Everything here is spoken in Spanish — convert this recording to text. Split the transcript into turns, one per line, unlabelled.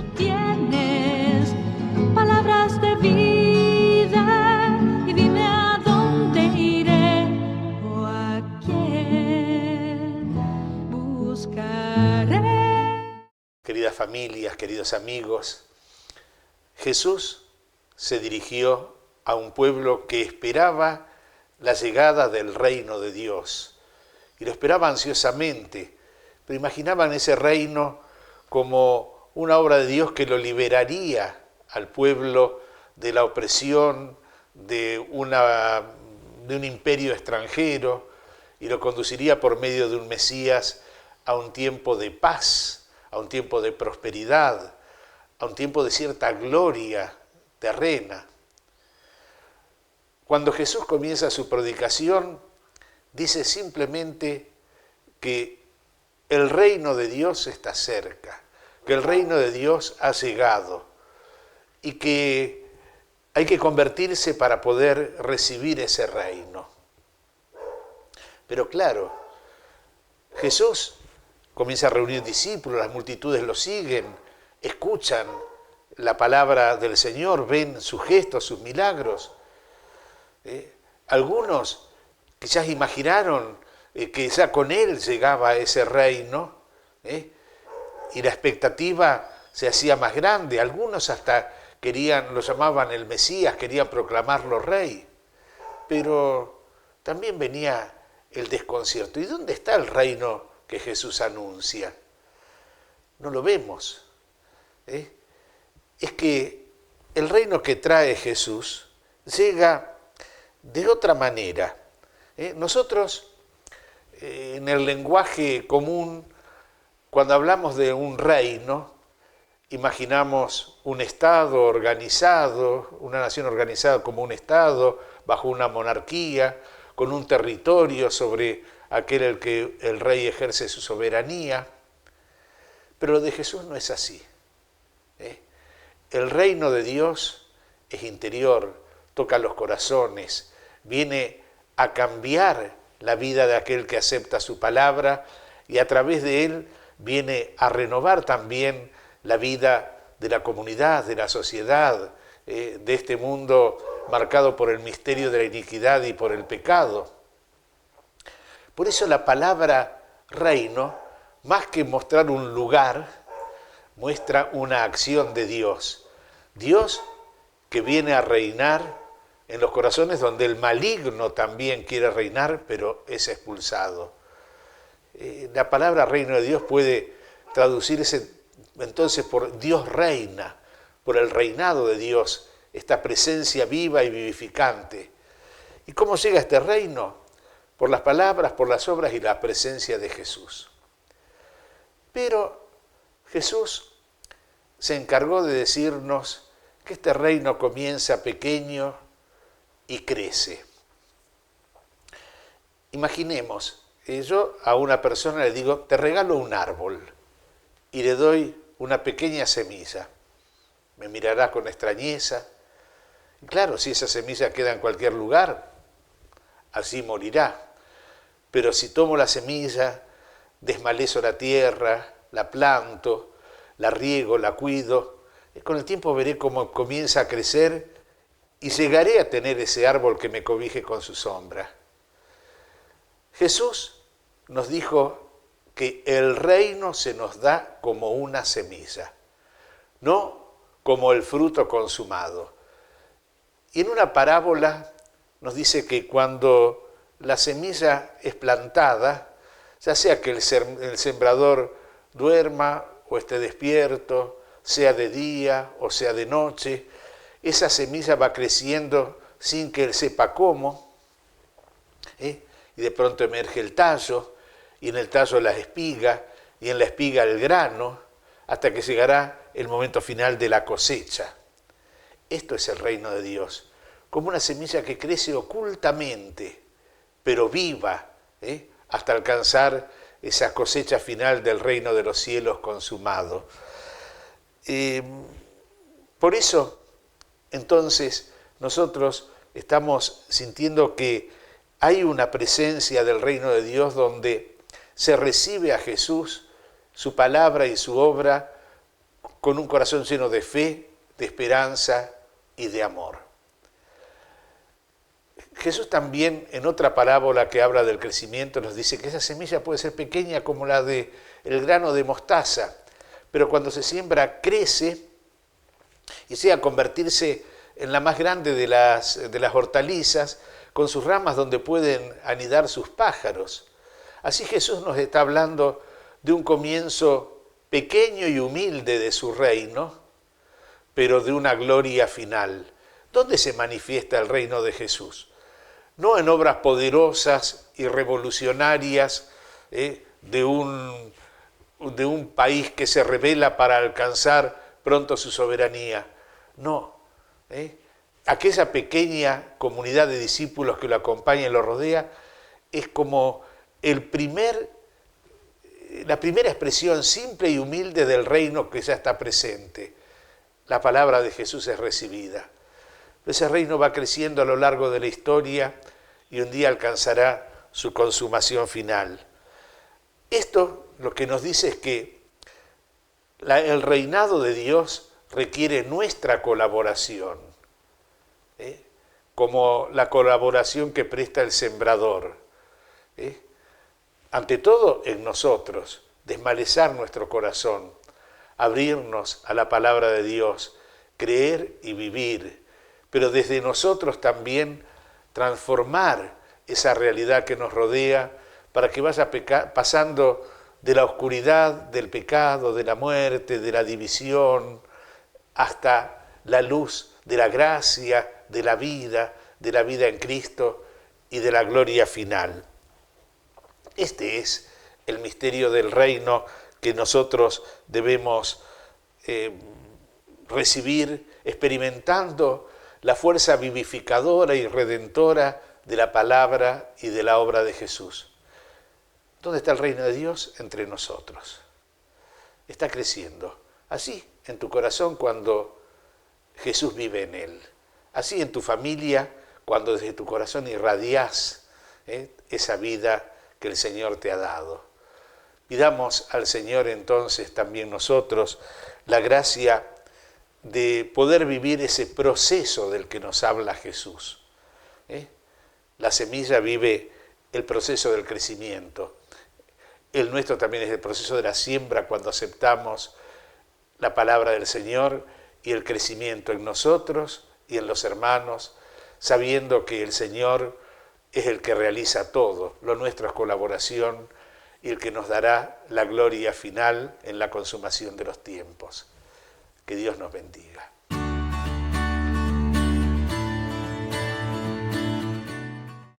Tú tienes palabras de vida y dime a dónde iré o a quién buscaré.
Queridas familias, queridos amigos, Jesús se dirigió a un pueblo que esperaba la llegada del reino de Dios y lo esperaba ansiosamente, pero imaginaban ese reino como una obra de Dios que lo liberaría al pueblo de la opresión de un imperio extranjero y lo conduciría por medio de un Mesías a un tiempo de paz, a un tiempo de prosperidad, a un tiempo de cierta gloria terrena. Cuando Jesús comienza su predicación, dice simplemente que el reino de Dios está cerca, que el reino de Dios ha llegado y que hay que convertirse para poder recibir ese reino. Pero claro, Jesús comienza a reunir discípulos, las multitudes lo siguen, escuchan la palabra del Señor, ven sus gestos, sus milagros. Algunos quizás imaginaron que ya con Él llegaba ese reino, y la expectativa se hacía más grande. Algunos hasta lo llamaban el Mesías, querían proclamarlo rey. Pero también venía el desconcierto. ¿Y dónde está el reino que Jesús anuncia? No lo vemos. Es que el reino que trae Jesús llega de otra manera. Nosotros, en el lenguaje común, cuando hablamos de un reino, imaginamos un Estado organizado, una nación organizada como un Estado, bajo una monarquía, con un territorio sobre aquel en el que el rey ejerce su soberanía. Pero lo de Jesús no es así. El reino de Dios es interior, toca los corazones, viene a cambiar la vida de aquel que acepta su palabra y a través de él viene a renovar también la vida de la comunidad, de la sociedad, de este mundo marcado por el misterio de la iniquidad y por el pecado. Por eso la palabra reino, más que mostrar un lugar, muestra una acción de Dios. Dios que viene a reinar en los corazones donde el maligno también quiere reinar, pero es expulsado. La palabra reino de Dios puede traducirse entonces por Dios reina, por el reinado de Dios, esta presencia viva y vivificante. ¿Y cómo llega este reino? Por las palabras, por las obras y la presencia de Jesús. Pero Jesús se encargó de decirnos que este reino comienza pequeño y crece. Imaginemos, yo a una persona le digo, te regalo un árbol y le doy una pequeña semilla. Me mirará con extrañeza. Y claro, si esa semilla queda en cualquier lugar, así morirá. Pero si tomo la semilla, desmalezo la tierra, la planto, la riego, la cuido, con el tiempo veré cómo comienza a crecer y llegaré a tener ese árbol que me cobije con su sombra. Jesús nos dijo que el reino se nos da como una semilla, no como el fruto consumado. Y en una parábola nos dice que cuando la semilla es plantada, ya sea que el sembrador duerma o esté despierto, sea de día o sea de noche, esa semilla va creciendo sin que él sepa cómo, y de pronto emerge el tallo, y en el tallo la espiga, y en la espiga el grano, hasta que llegará el momento final de la cosecha. Esto es el reino de Dios, como una semilla que crece ocultamente, pero viva, hasta alcanzar esa cosecha final del reino de los cielos consumado. Por eso, entonces, nosotros estamos sintiendo que hay una presencia del reino de Dios donde se recibe a Jesús, su palabra y su obra, con un corazón lleno de fe, de esperanza y de amor. Jesús también en otra parábola que habla del crecimiento nos dice que esa semilla puede ser pequeña como la de el grano de mostaza, pero cuando se siembra crece y llega a convertirse en la más grande de las hortalizas, con sus ramas donde pueden anidar sus pájaros. Así Jesús nos está hablando de un comienzo pequeño y humilde de su reino, pero de una gloria final. ¿Dónde se manifiesta el reino de Jesús? No en obras poderosas y revolucionarias de un país que se rebela para alcanzar pronto su soberanía. No. Aquella pequeña comunidad de discípulos que lo acompaña y lo rodea es como la primera expresión simple y humilde del reino que ya está presente. La palabra de Jesús es recibida. Ese reino va creciendo a lo largo de la historia y un día alcanzará su consumación final. Esto lo que nos dice es que el reinado de Dios requiere nuestra colaboración, como la colaboración que presta el sembrador. Ante todo en nosotros, desmalezar nuestro corazón, abrirnos a la palabra de Dios, creer y vivir, pero desde nosotros también transformar esa realidad que nos rodea para que vaya pasando de la oscuridad, del pecado, de la muerte, de la división, hasta la luz de la gracia, de la vida en Cristo y de la gloria final. Este es el misterio del reino que nosotros debemos recibir, experimentando la fuerza vivificadora y redentora de la palabra y de la obra de Jesús. ¿Dónde está el reino de Dios? Entre nosotros. Está creciendo. Así en tu corazón cuando Jesús vive en él. Así en tu familia cuando desde tu corazón irradias esa vida que el Señor te ha dado. Pidamos al Señor entonces también nosotros la gracia de poder vivir ese proceso del que nos habla Jesús. La semilla vive el proceso del crecimiento. El nuestro también es el proceso de la siembra cuando aceptamos la palabra del Señor y el crecimiento en nosotros y en los hermanos, sabiendo que el Señor es el que realiza todo. Lo nuestro es colaboración y el que nos dará la gloria final en la consumación de los tiempos. Que Dios nos bendiga.